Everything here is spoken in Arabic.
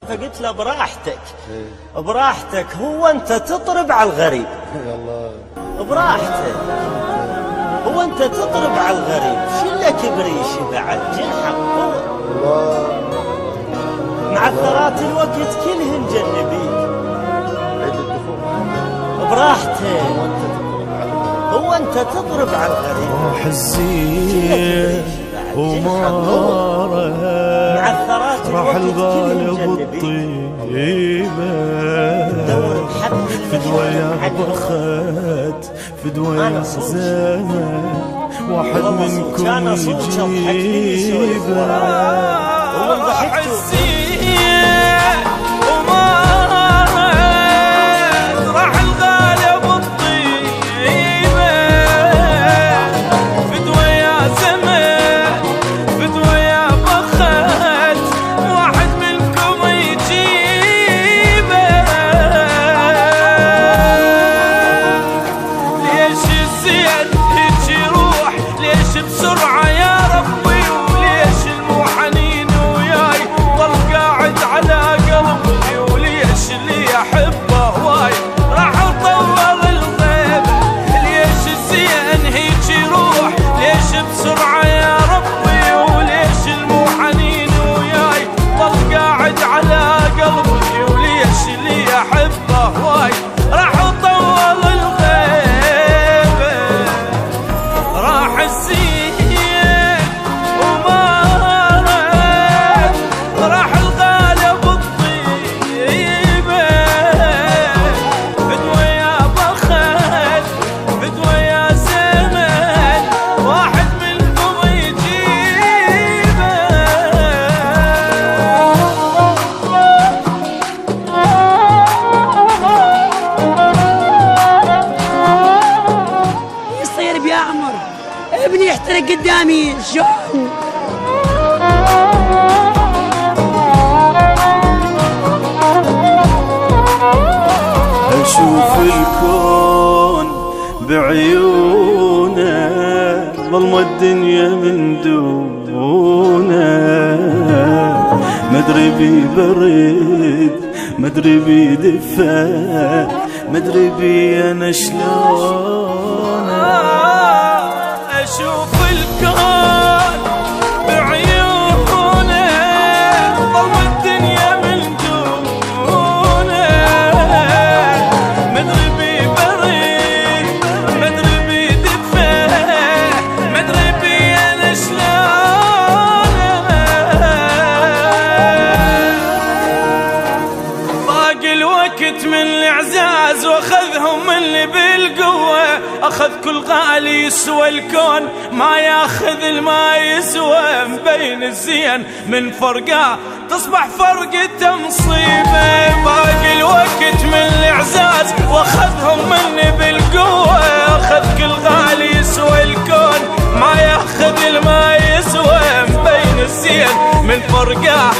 فقلت له براحتك براحتك، هو انت تطرب على الغريب براحتك، هو انت تطرب على الغريب شلك بريش بعد جنحك مع الثرات الوقت كلهن جنبيك براحتك، هو انت تضرب على الغريب راح الزين وماره مع الثرات راح الوقت الغالب كلهن جنبيك الطيبة فدوى يا بخت فدوى يا زمان واحد منكم يجيبه راح بسرعة يا ربي، وليش المو حنين وياي ضل قاعد على قلبي، وليش اللي أحبه هواي راح أطول الغيبة، ليش الزين هيج يروح ليش بسرعة يا ربي، وليش المو حنين وياي ضل قاعد على قلبي، وليش اللي أحبه هواي راح أطول الغيبة، راح الزين ابني يحترق قدامي شلون؟ أشوف الكون بعيونه ظلمة الدنيا من دونه، مدري بي برد مدري بي دفا مدري بي أنا شلون. أشوف الكون بعيونه ظلم الدنيا من دونه، مدري بي بريد مدري بي دفا مدري بي أنا شلون، ضاق الوقت من الإعزاز واخذهم مني بالقوة، أخذ كل غالي يسوى الكون ما ياخذ الما يسوى، مبين الزين من فرقه تصبح فرقته مصيبة، باقي الوقت من الإعزاز واخذهم مني بالقوة، أخذ كل غالي يسوى الكون ما ياخذ الما يسوى، مبين الزين من فرقه